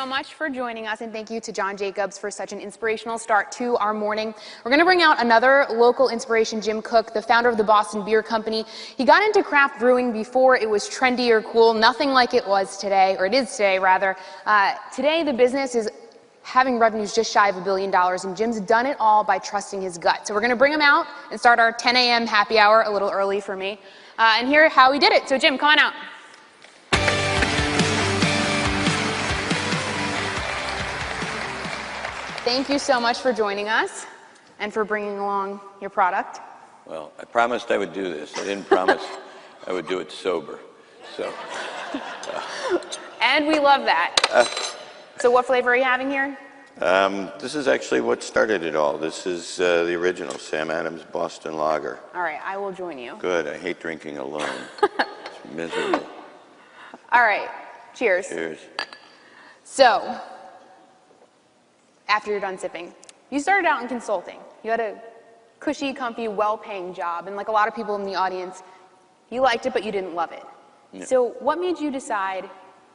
so much for joining us, and thank you to John Jacobs for such an inspirational start to our morning. We're going to bring out another local inspiration, Jim Koch, the founder of the Boston Beer Company. He got into craft brewing before it was trendy or cool, nothing like it was today, or it is today, rather. Today, the business is having revenues just shy of $1 billion, and Jim's done it all by trusting his gut. So we're going to bring him out and start our 10 a.m. happy hour, a little early for me, and hear how he did it. So Jim, come on out. Thank you so much for joining us and for bringing along your product. Well, I promised I would do this. I didn't promise I would do it sober. So. And we love that. So what flavor are you having here? This is actually what started it all. This is the original Sam Adams Boston Lager. All right, I will join you. Good. I hate drinking alone. It's miserable. All right. Cheers. Cheers. So, after you're done sipping, you started out in consulting. You had a cushy, comfy, well-paying job, and like a lot of people in the audience, you liked it, but you didn't love it. Yeah. So what made you decide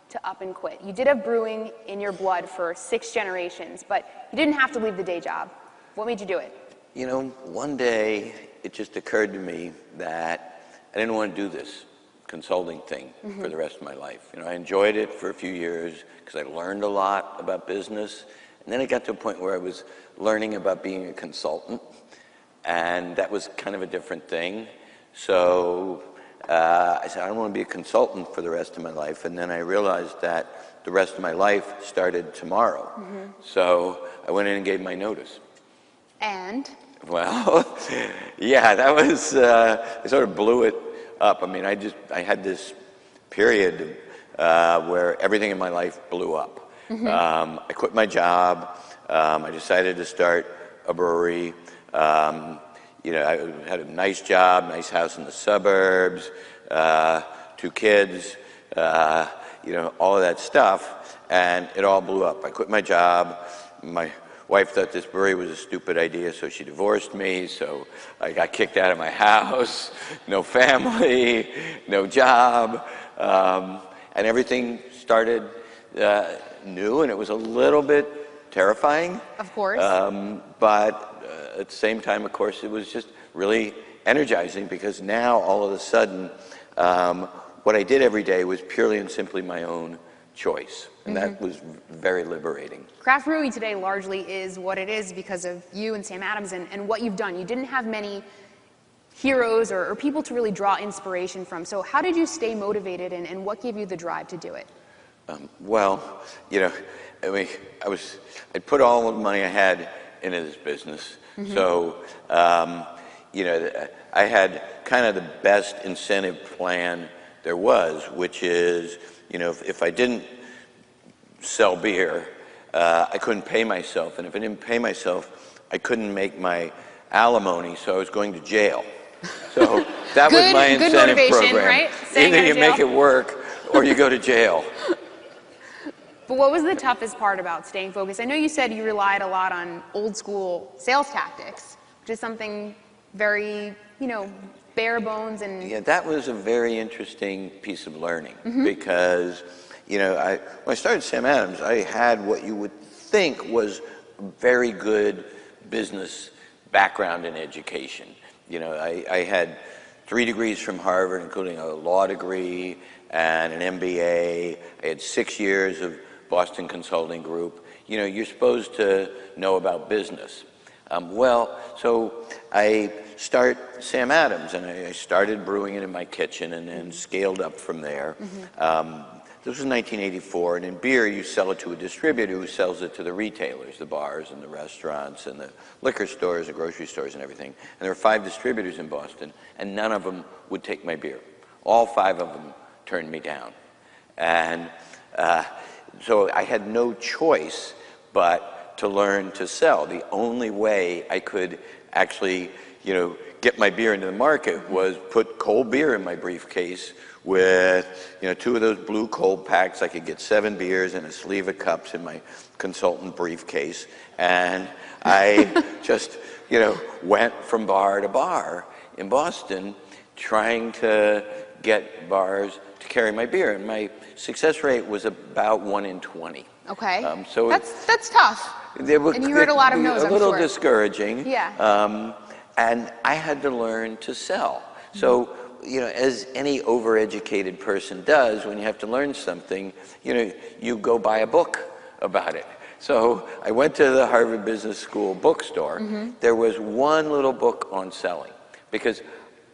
to up and quit? You did have brewing in your blood for 6 generations, but you didn't have to leave the day job. What made you do it? You know, one day it just occurred to me that I didn't want to do this consulting thing for the rest of my life. You know, I enjoyed it for a few years because I learned a lot about business. And then I got to a point where I was learning about being a consultant, and that was kind of a different thing. So I said, I don't want to be a consultant for the rest of my life. And then I realized that the rest of my life started tomorrow. So I went in and gave my notice. And? Well, yeah, that was, I sort of blew it up. I mean, I had this period where everything in my life blew up. I quit my job. I decided to start a brewery. You know, I had a nice job, nice house in the suburbs, 2 kids, you know, all of that stuff, and it all blew up. I quit my job. My wife thought this brewery was a stupid idea, so she divorced me, so I got kicked out of my house, no family, no job, and everything started new, and it was a little bit terrifying. Of course. But at the same time, of course, it was just really energizing because now, all of a sudden, what I did every day was purely and simply my own choice. And that was very liberating. Craft brewing today largely is what it is because of you and Sam Adams and what you've done. You didn't have many heroes or people to really draw inspiration from. So how did you stay motivated, and what gave you the drive to do it? Well, you know, I mean, I'd put all of the money I had into this business. So, you know, I had kind of the best incentive plan there was, which is, you know, if I didn't sell beer, I couldn't pay myself. And if I didn't pay myself, I couldn't make my alimony, so I was going to jail. So that was my incentive program. Right? Either you make it work or you go to jail. But what was the toughest part about staying focused? I know you said you relied a lot on old school sales tactics, which is something very, you know, bare bones and... Yeah, that was a very interesting piece of learning because, you know, when I started Sam Adams, I had what you would think was a very good business background and education. You know, I had 3 degrees from Harvard, including a law degree and an MBA. I had 6 years of Boston Consulting Group. You know, you're supposed to know about business. Well, so I start Sam Adams, and I started brewing it in my kitchen and then scaled up from there. This was 1984, and in beer, you sell it to a distributor who sells it to the retailers, the bars and the restaurants and the liquor stores, the grocery stores and everything. And there were 5 distributors in Boston, and none of them would take my beer. All 5 of them turned me down. And so I had no choice but to learn to sell. The only way I could actually, you know, get my beer into the market was put cold beer in my briefcase with, you know, 2 of those blue cold packs. I could get 7 beers and a sleeve of cups in my consultant briefcase. And I just, you know, went from bar to bar in Boston trying to get bars to carry my beer. And my success rate was about 1 in 20. Okay. So that's tough. And you heard a lot of no's, I'm sure. A little discouraging. Yeah. And I had to learn to sell. So, you know, as any overeducated person does, when you have to learn something, you know, you go buy a book about it. So I went to the Harvard Business School bookstore. There was one little book on selling, because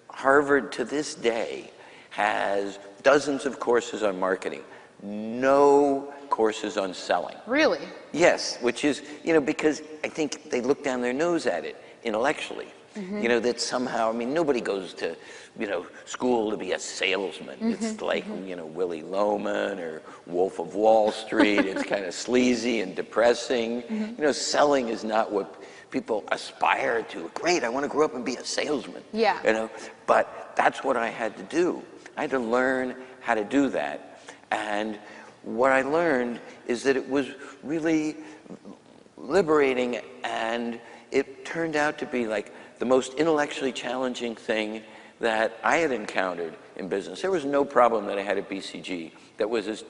Harvard to this day has dozens of courses on marketing, no courses on selling. Really? Yes, which is, you know, because I think they look down their nose at it intellectually. You know, that somehow, I mean, nobody goes to, you know, school to be a salesman. It's like, you know, Willy Loman or Wolf of Wall Street. It's kind of sleazy and depressing. You know, selling is not what people aspire to. Great, I want to grow up and be a salesman. Yeah. You know, but that's what I had to do. I had to learn how to do that. And what I learned is that it was really liberating, and it turned out to be like the most intellectually challenging thing that I had encountered in business. There was no problem that I had at BCG that was as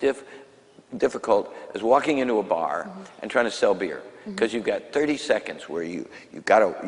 difficult as walking into a bar and trying to sell beer. Because you've got 30 seconds where you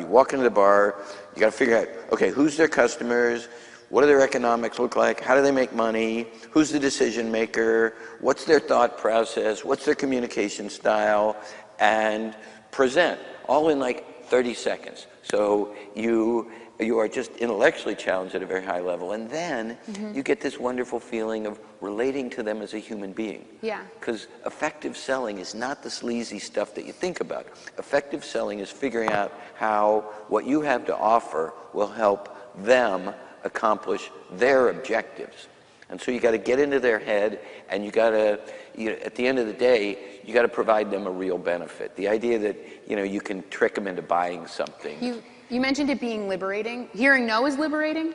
walk into the bar, you got to figure out, okay, who's their customers, what do their economics look like, how do they make money, who's the decision maker, what's their thought process, what's their communication style, and present, all in like 30 seconds. So you are just intellectually challenged at a very high level, and then you get this wonderful feeling of relating to them as a human being. Yeah. Because effective selling is not the sleazy stuff that you think about. Effective selling is figuring out how what you have to offer will help them accomplish their objectives. And so you got to get into their head, and you got to, you know, at the end of the day, you got to provide them a real benefit. The idea that, you know, you can trick them into buying something. You mentioned it being liberating. Hearing no is liberating?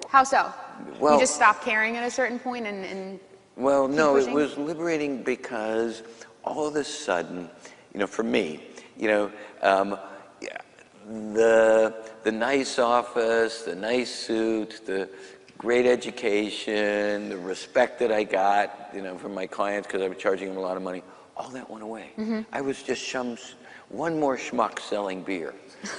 How so? Well, you just stop caring at a certain point and well, no, pushing? It was liberating because all of a sudden, you know, for me, you know, the nice office, the nice suit, the great education, the respect that I got, you know, from my clients because I was charging them a lot of money, all that went away. I was just one more schmuck selling beer.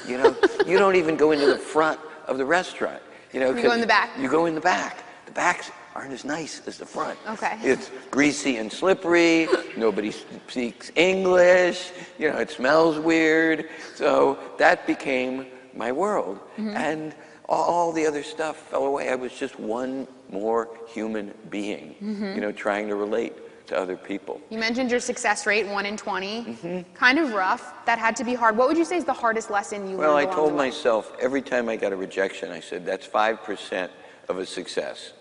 You know, you don't even go into the front of the restaurant. You know, you go in the back. You go in the back. The backs aren't as nice as the front. Okay. It's greasy and slippery. Nobody speaks English. You know, it smells weird. So that became my world, and all the other stuff fell away. I was just one more human being, you know, trying to relate to other people. You mentioned your success rate, 1 in 20. Kind of rough. That had to be hard. What would you say is the hardest lesson you learned along the way? Well, I told myself every time I got a rejection, I said, that's 5% of a success.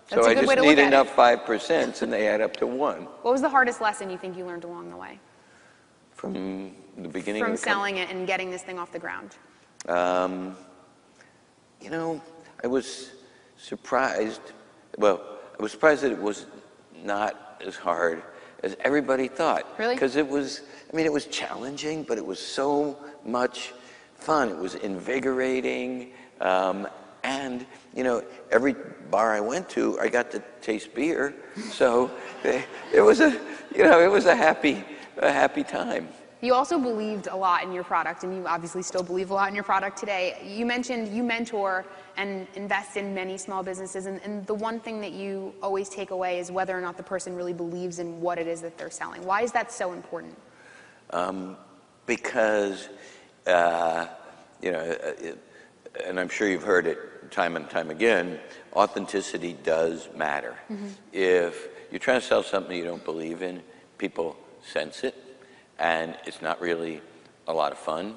That's so a I good just way to need look at enough 5%, and they add up to 1. What was the hardest lesson you think you learned along the way? From the beginning From of the selling it and getting this thing off the ground. You know, I was surprised. Well, I was surprised that it was not as hard as everybody thought. Really? Because it was, I mean, it was challenging, but it was so much fun. It was invigorating. And, you know, every bar I went to, I got to taste beer. So it was a happy time. You also believed a lot in your product, and you obviously still believe a lot in your product today. You mentioned you mentor and invest in many small businesses, and the one thing that you always take away is whether or not the person really believes in what it is that they're selling. Why is that so important? Because, you know, and I'm sure you've heard it time and time again, authenticity does matter. If you're trying to sell something you don't believe in, people sense it. And it's not really a lot of fun.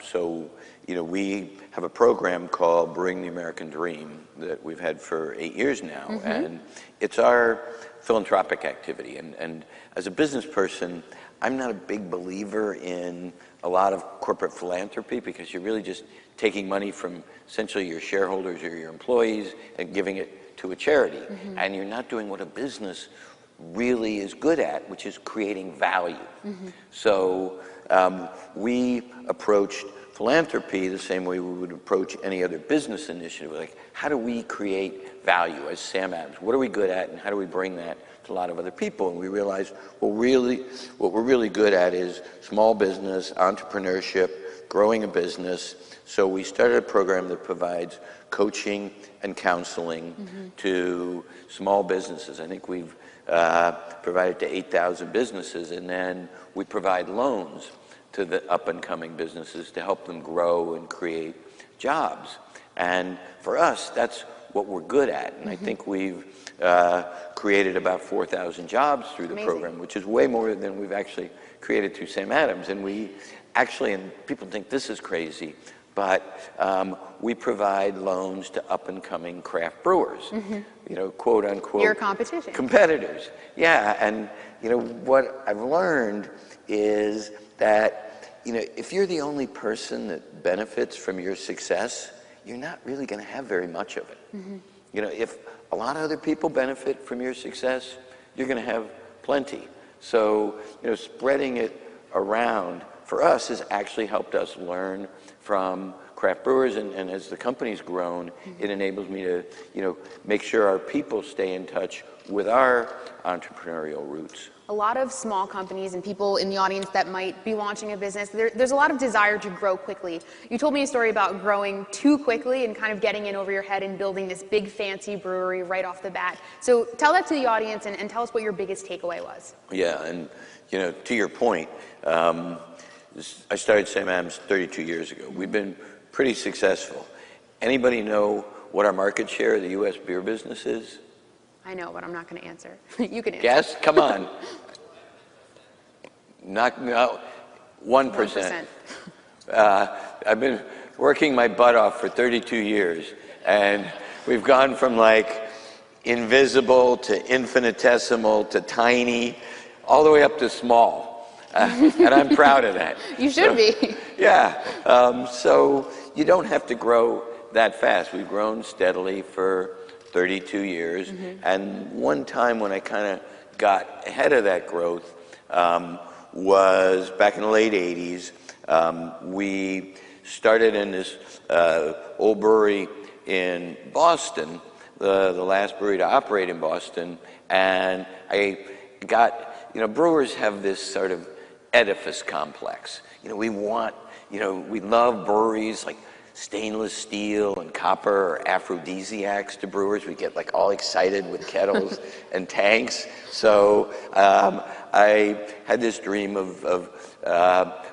So, you know, we have a program called Brewing the American Dream that we've had for 8 years now. And it's our philanthropic activity. And as a business person, I'm not a big believer in a lot of corporate philanthropy because you're really just taking money from essentially your shareholders or your employees and giving it to a charity. And you're not doing what a business really is good at, which is creating value. So we approached philanthropy the same way we would approach any other business initiative. Like, how do we create value as Sam Adams? What are we good at, and how do we bring that to a lot of other people? And we realized, well, really, what we're really good at is small business, entrepreneurship, growing a business. So we started a program that provides coaching and counseling to small businesses. I think we've provided to 8,000 businesses, and then we provide loans to the up-and-coming businesses to help them grow and create jobs. And for us, that's what we're good at. And I think we've created about 4,000 jobs through the program, which is way more than we've actually created through Sam Adams. And we actually, and people think this is crazy, but we provide loans to up-and-coming craft brewers, you know, quote unquote. Your competition. Competitors, yeah. And, you know, what I've learned is that, you know, if you're the only person that benefits from your success, you're not really going to have very much of it. You know, if a lot of other people benefit from your success, you're going to have plenty. So, you know, spreading it around for us has actually helped us learn from craft brewers, and as the company's grown, it enables me to, you know, make sure our people stay in touch with our entrepreneurial roots. A lot of small companies and people in the audience that might be launching a business, there's a lot of desire to grow quickly. You told me a story about growing too quickly and kind of getting in over your head and building this big fancy brewery right off the bat. So tell that to the audience and tell us what your biggest takeaway was. Yeah, and you know, to your point, I started Sam Adams 32 years ago. We've been pretty successful. Anybody know what our market share of the U.S. beer business is? I know, but I'm not going to answer. You can answer. Guess? Come on. Not, no, 1%. I've been working my butt off for 32 years, and we've gone from like invisible to infinitesimal to tiny, all the way up to small. And I'm proud of that. You should be. Yeah. So you don't have to grow that fast. We've grown steadily for 32 years. And one time when I kind of got ahead of that growth was back in the late 80s. We started in this old brewery in Boston, the last brewery to operate in Boston. And I got, you know, brewers have this sort of edifice complex. You know, we want, you know, we love breweries like stainless steel and copper are aphrodisiacs to brewers. We get like all excited with kettles and tanks. So I had this dream of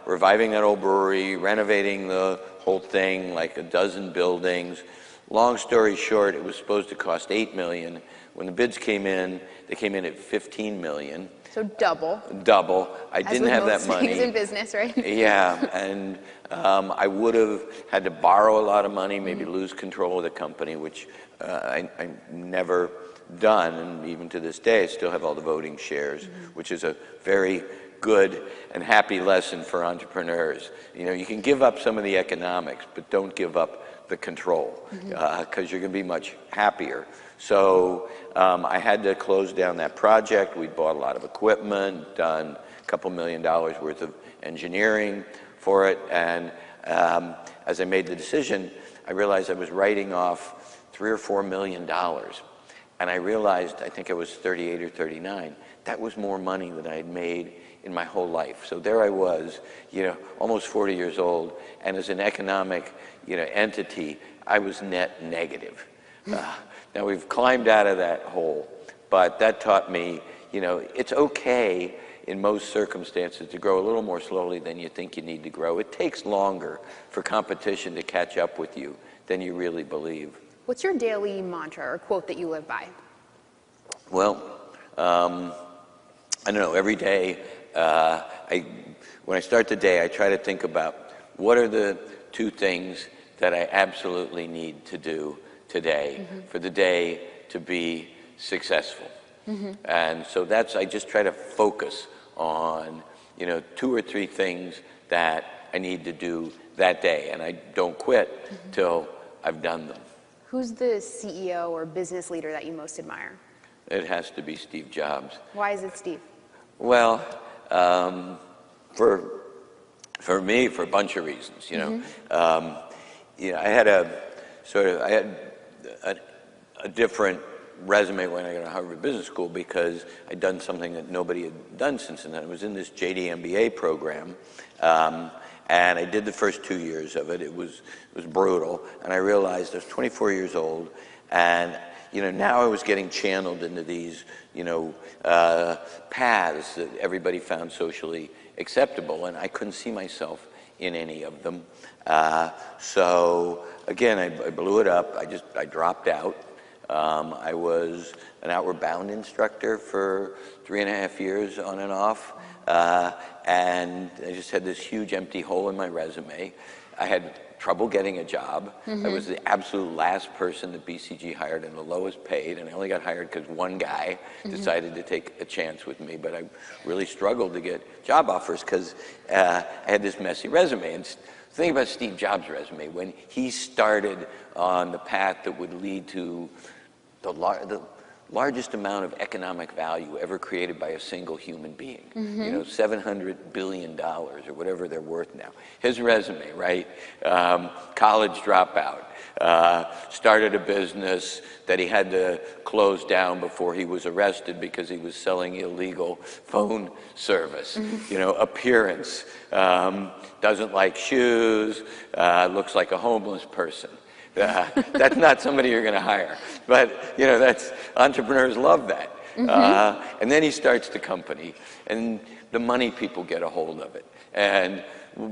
reviving that old brewery, renovating the whole thing, like a dozen buildings. Long story short, it was supposed to cost $8 million. When the bids came in, they came in at $15 million. So double. Double. I didn't have that money. Things in business, right? Yeah, and I would have had to borrow a lot of money, maybe lose control of the company, which I never done, and even to this day, I still have all the voting shares, which is a very good and happy lesson for entrepreneurs. You know, you can give up some of the economics, but don't give up the control, because you're going to be much happier. So I had to close down that project. We bought a lot of equipment, done a couple $1 million worth of engineering for it. And as I made the decision, I realized I was writing off $3 or $4 million. And I realized, I think I was 38 or 39, that was more money than I had made in my whole life. So there I was, you know, almost 40 years old. And as an economic, you know, entity, I was net negative. Now we've climbed out of that hole, but that taught me, you know, it's okay in most circumstances to grow a little more slowly than you think you need to grow. It takes longer for competition to catch up with you than you really believe. What's your daily mantra or quote that you live by? Well, I don't know, every day, when I start the day, I try to think about what are the 2 things that I absolutely need to do today for the day to be successful. And so I just try to focus on, you know, 2 or 3 things that I need to do that day, and I don't quit till I've done them. Who's the CEO or business leader that you most admire? It has to be Steve Jobs. Why is it Steve? Well, for for me, for a bunch of reasons, you know. I had a different resume when I got to Harvard Business School because I'd done something that nobody had done since then. I was in this JD MBA program, and I did the first 2 years of it. It was brutal, and I realized I was 24 years old, and now I was getting channeled into these paths that everybody found socially acceptable, and I couldn't see myself in any of them. So again, I blew it up. I dropped out. I was an Outward Bound instructor for 3.5 years on and off, and I just had this huge empty hole in my resume. I had trouble getting a job. I was the absolute last person that BCG hired and the lowest paid, and I only got hired because one guy decided to take a chance with me, but I really struggled to get job offers because I had this messy resume. And think about Steve Jobs' resume when he started on the path that would lead to the largest amount of economic value ever created by a single human being. $700 billion or whatever they're worth now. His resume, right? College dropout, started a business that he had to close down before he was arrested because he was selling illegal phone service. Appearance, doesn't like shoes, looks like a homeless person. That's not somebody you're going to hire, but that's entrepreneurs love that. And then he starts the company, and the money people get a hold of it, and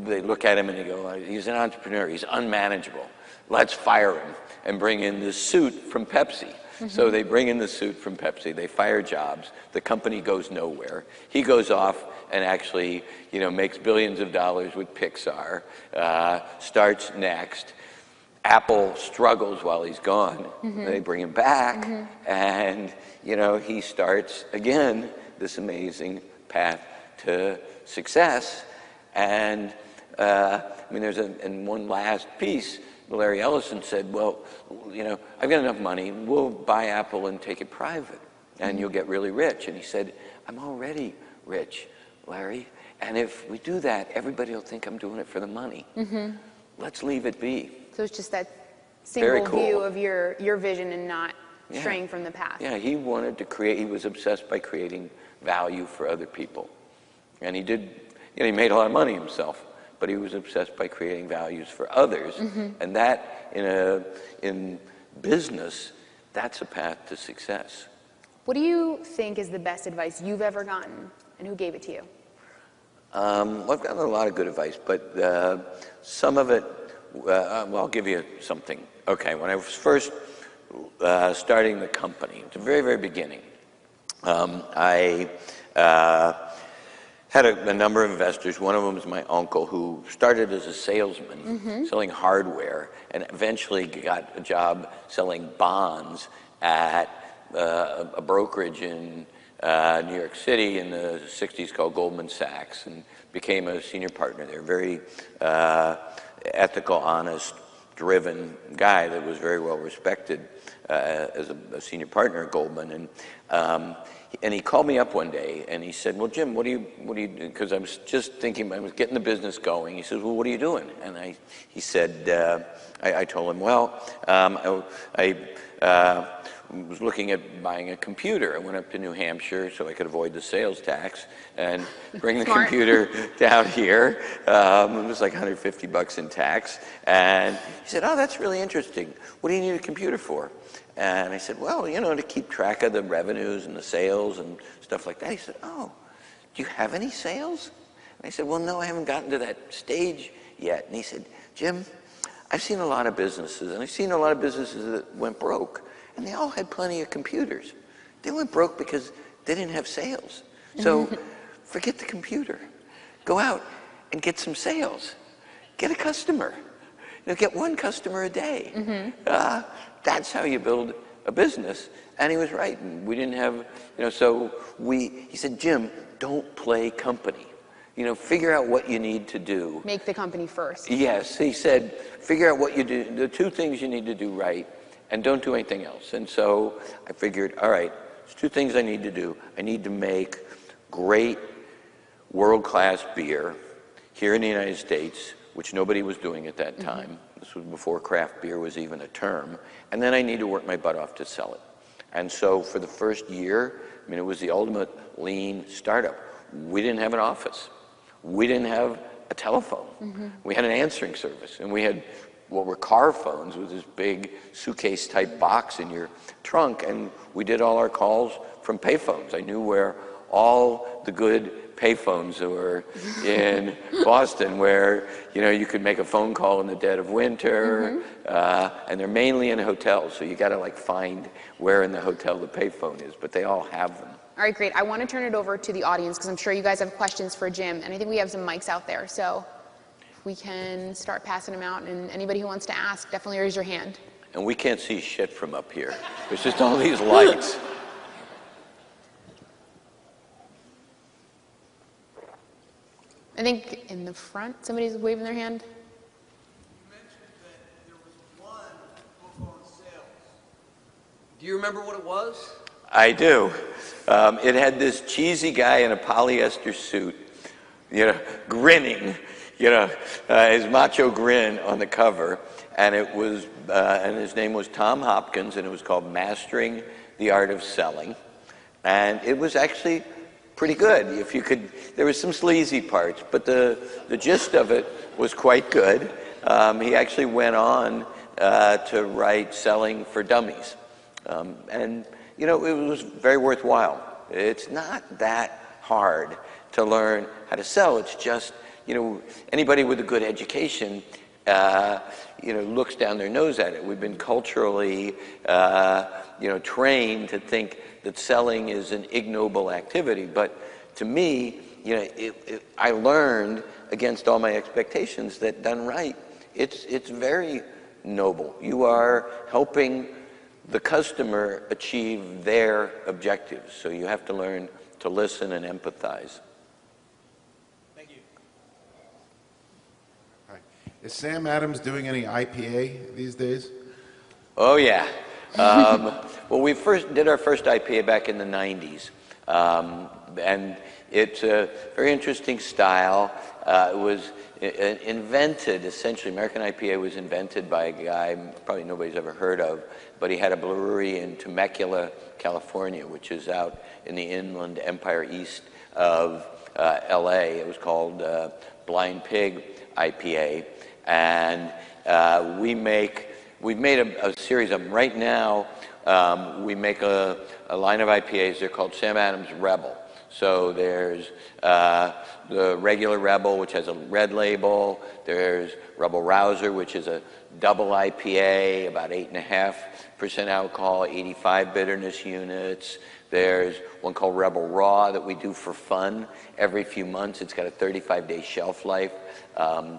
they look at him and they go, "He's an entrepreneur. He's unmanageable. Let's fire him and bring in this suit from Pepsi." So they bring in the suit from Pepsi. They fire Jobs. The company goes nowhere. He goes off and actually, makes billions of dollars with Pixar. Starts Next. Apple struggles while he's gone. They bring him back, and he starts again this amazing path to success. And there's in one last piece, Larry Ellison said, "Well, I've got enough money. We'll buy Apple and take it private, and you'll get really rich." And he said, "I'm already rich, Larry. And if we do that, everybody will think I'm doing it for the money. Let's leave it be." So it's just that single Very cool. view of your vision and not straying from the path. Yeah, he wanted to create, he was obsessed by creating value for other people. And he did, he made a lot of money himself, but he was obsessed by creating values for others. And that, in business, that's a path to success. What do you think is the best advice you've ever gotten, and who gave it to you? Well, I've gotten a lot of good advice, but some of it, well, I'll give you something. Okay, when I was first starting the company, at the very, very beginning, I had a number of investors. One of them was my uncle, who started as a salesman selling hardware and eventually got a job selling bonds at a brokerage in New York City in the 60s called Goldman Sachs, and became a senior partner there. Very ethical, honest, driven guy that was very well respected as a senior partner at Goldman. And he called me up one day and he said, "Well, Jim, what do you do?" Because I was just thinking, I was getting the business going. He said, "Well, what are you doing?" And he said, I told him, "Well, I was looking at buying a computer. I went up to New Hampshire so I could avoid the sales tax and bring the computer down here. It was like $150 in tax." And he said, "Oh, that's really interesting. What do you need a computer for?" And I said, "Well, to keep track of the revenues and the sales and stuff like that." He said, "Oh, do you have any sales?" And I said, "Well, no, I haven't gotten to that stage yet." And he said, "Jim, I've seen a lot of businesses, and I've seen a lot of businesses that went broke. And they all had plenty of computers. They went broke because they didn't have sales. So forget the computer. Go out and get some sales. Get a customer. Get one customer a day. That's how you build a business." And he was right. And we didn't have, he said, "Jim, don't play company. Figure out what you need to do. Make the company first." Yes, he said, figure out what you do, the two things you need to do right, and don't do anything else. And so I figured, all right, there's two things I need to do. I need to make great world-class beer. here in the United States, which nobody was doing at that time. This was before craft beer was even a term. And then I need to work my butt off to sell it. And so for the first year, I mean, it was the ultimate lean startup. We didn't have an office. We didn't have a telephone. We had an answering service, and we had what were car phones with this big suitcase type box in your trunk, and we did all our calls from payphones. I knew where all the good payphones were in Boston, where you could make a phone call in the dead of winter, and they're mainly in hotels, so you got to like find where in the hotel the payphone is, but they all have them. All right, great. I want to turn it over to the audience because I'm sure you guys have questions for Jim, and I think we have some mics out there, so we can start passing them out, and anybody who wants to ask, definitely raise your hand. And we can't see shit from up here. There's just all these lights. I think in the front, somebody's waving their hand. You mentioned that there was one book on sales. Do you remember what it was? I do. It had this cheesy guy in a polyester suit, grinning, his macho grin on the cover, and it was, and his name was Tom Hopkins, and it was called Mastering the Art of Selling, and it was actually pretty good. If you could, there was some sleazy parts, but the gist of it was quite good. He actually went on to write Selling for Dummies, and it was very worthwhile. It's not that hard to learn how to sell. It's just, anybody with a good education, looks down their nose at it. We've been culturally, trained to think that selling is an ignoble activity. But to me, I learned against all my expectations that done right, it's very noble. You are helping the customer achieve their objectives. So you have to learn to listen and empathize. Thank you. Hi. Is Sam Adams doing any IPA these days? Oh, yeah. Well, we did our first IPA back in the 90s. And it's a very interesting style. It was invented, essentially, American IPA was invented by a guy probably nobody's ever heard of, but he had a brewery in Temecula, California, which is out in the Inland Empire east of LA. It was called Blind Pig IPA. And we've made a series of them. Right now, we make a line of IPAs. They're called Sam Adams Rebel. So there's the regular Rebel, which has a red label. There's Rebel Rouser, which is a double IPA, about 8.5% alcohol, 85 bitterness units. There's one called Rebel Raw that we do for fun every few months. It's got a 35-day shelf life,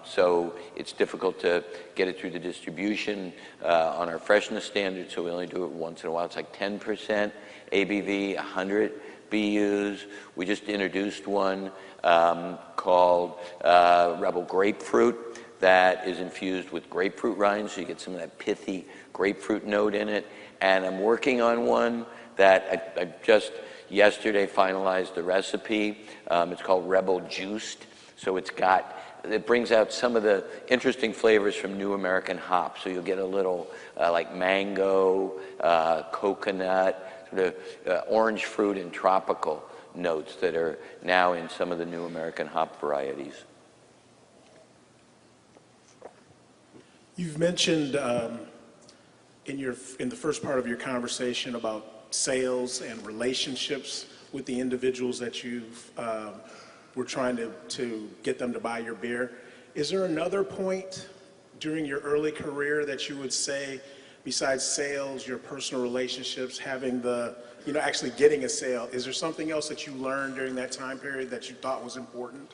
so it's difficult to get it through the distribution on our freshness standards, so we only do it once in a while. It's like 10% ABV, 100 BUs. We just introduced one called Rebel Grapefruit that is infused with grapefruit rinds, so you get some of that pithy grapefruit note in it. And I'm working on one that I just yesterday finalized the recipe. It's called Rebel Juiced. So it brings out some of the interesting flavors from New American hops. So you'll get a little like mango, coconut, sort of orange fruit and tropical notes that are now in some of the New American hop varieties. You've mentioned in the first part of your conversation about sales and relationships with the individuals that you've were trying to get them to buy your beer. Is there another point during your early career that you would say, besides sales, your personal relationships, having actually getting a sale, is there something else that you learned during that time period that you thought was important?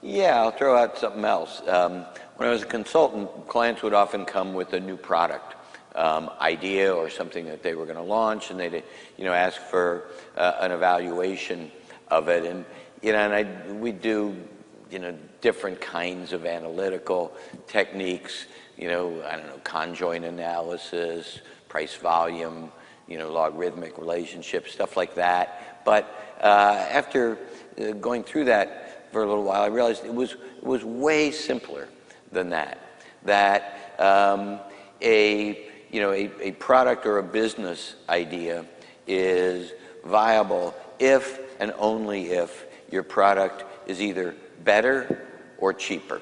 Yeah, I'll throw out something else. When I was a consultant, clients would often come with a new product idea or something that they were going to launch, and they'd ask for an evaluation of it, and we do different kinds of analytical techniques, conjoint analysis, price volume, logarithmic relationships, stuff like that. But after going through that, for a little while, I realized it was way simpler than that. That a product or a business idea is viable if and only if your product is either better or cheaper.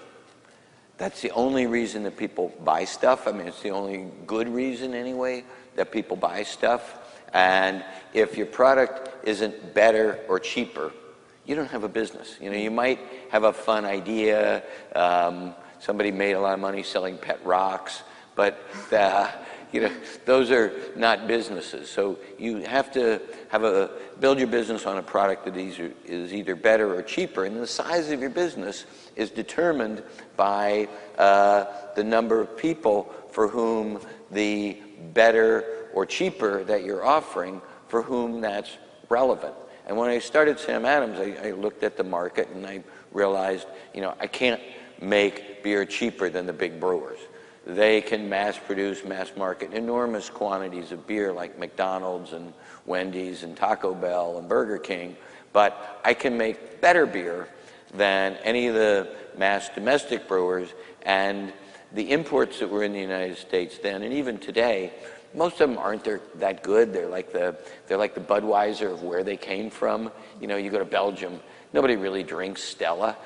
That's the only reason that people buy stuff. I mean, it's the only good reason anyway that people buy stuff. And if your product isn't better or cheaper, you don't have a business. You know, you might have a fun idea. Somebody made a lot of money selling pet rocks, but you know, those are not businesses. So you have to build your business on a product that is either better or cheaper. And the size of your business is determined by the number of people for whom the better or cheaper that you're offering, for whom that's relevant. And when I started Sam Adams, I looked at the market and I realized, you know, I can't make beer cheaper than the big brewers. They can mass produce, mass market enormous quantities of beer like McDonald's and Wendy's and Taco Bell and Burger King, but I can make better beer than any of the mass domestic brewers. And the imports that were in the United States then, and even today, most of them aren't that good. They're like the Budweiser of where they came from. You know, you go to Belgium, nobody really drinks Stella.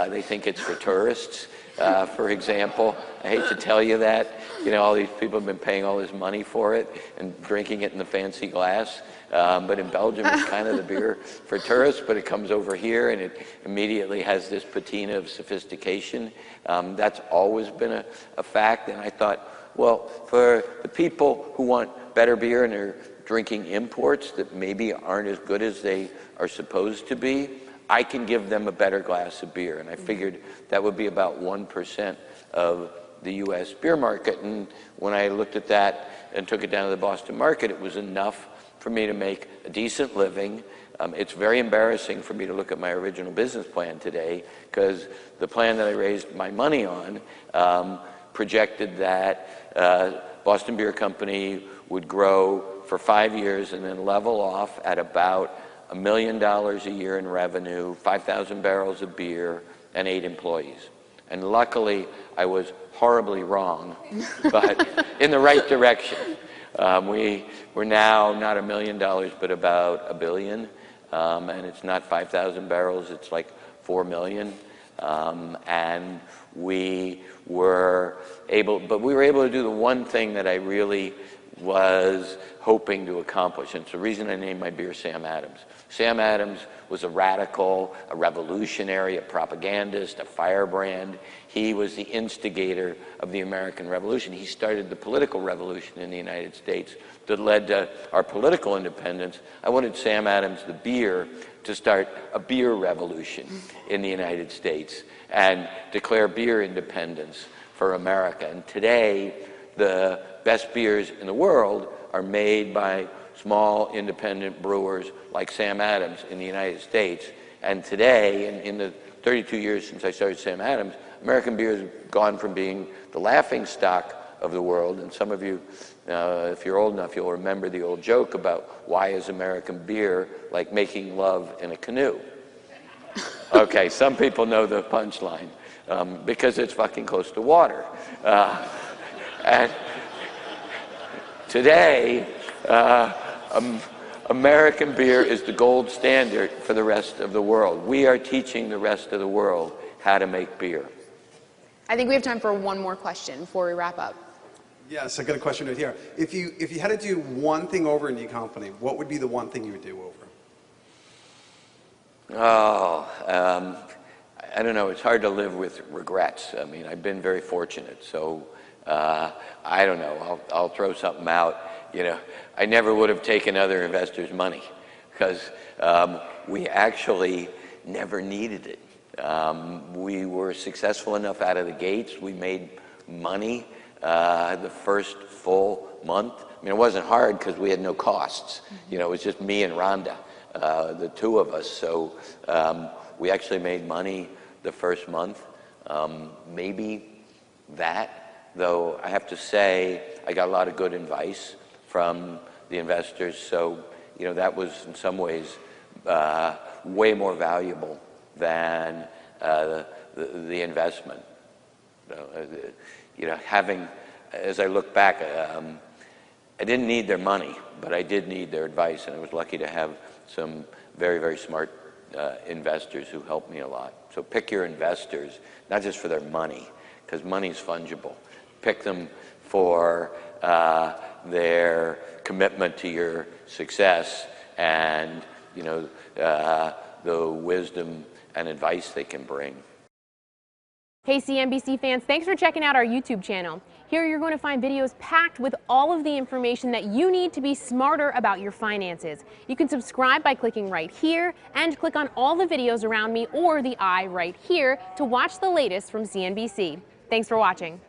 They think it's for tourists, for example. I hate to tell you that. You know, all these people have been paying all this money for it and drinking it in the fancy glass. But in Belgium, it's kind of the beer for tourists, but it comes over here and it immediately has this patina of sophistication. That's always been a fact. And I thought, well, for the people who want better beer and are drinking imports that maybe aren't as good as they are supposed to be, I can give them a better glass of beer. And I figured that would be about 1% of the U.S. beer market. And when I looked at that and took it down to the Boston market, it was enough for me to make a decent living. It's very embarrassing for me to look at my original business plan today, because the plan that I raised my money on projected that Boston Beer Company would grow for 5 years and then level off at about $1 million a year in revenue, 5,000 barrels of beer, and 8 employees. And luckily, I was horribly wrong, but in the right direction. We're now not $1 million, but about $1 billion. And it's not 5,000 barrels, it's like 4 million. And we were able to do the one thing that I really was hoping to accomplish. And it's the reason I named my beer Sam Adams. Sam Adams was a radical, a revolutionary, a propagandist, a firebrand. He was the instigator of the American Revolution. He started the political revolution in the United States that led to our political independence. I wanted Sam Adams, the beer, to start a beer revolution in the United States and declare beer independence for America. And today, the best beers in the world are made by small independent brewers like Sam Adams in the United States. And today, in the 32 years since I started Sam Adams, American beer has gone from being the laughingstock of the world, and some of you, if you're old enough, you'll remember the old joke about why is American beer like making love in a canoe? Okay, some people know the punchline, because it's fucking close to water. And today, American beer is the gold standard for the rest of the world. We are teaching the rest of the world how to make beer. I think we have time for one more question before we wrap up. Yes, I got a question right here. If you had to do one thing over in your company, what would be the one thing you would do over? I don't know. It's hard to live with regrets. I mean, I've been very fortunate, so I don't know. I'll throw something out. You know, I never would have taken other investors' money because we actually never needed it. We were successful enough out of the gates. We made money the first full month. I mean, it wasn't hard because we had no costs. You know, it was just me and Rhonda, the two of us. So we actually made money the first month. Maybe that, though I have to say I got a lot of good advice from the investors. So, you know, that was in some ways way more valuable than the investment. You know, having, as I look back, I didn't need their money, but I did need their advice, and I was lucky to have some very, very smart investors who helped me a lot. So pick your investors, not just for their money, because money's fungible. Pick them for their commitment to your success and, you know, the wisdom and advice they can bring. Hey CNBC fans, thanks for checking out our YouTube channel. Here you're going to find videos packed with all of the information that you need to be smarter about your finances. You can subscribe by clicking right here and click on all the videos around me or the I right here to watch the latest from CNBC. Thanks for watching.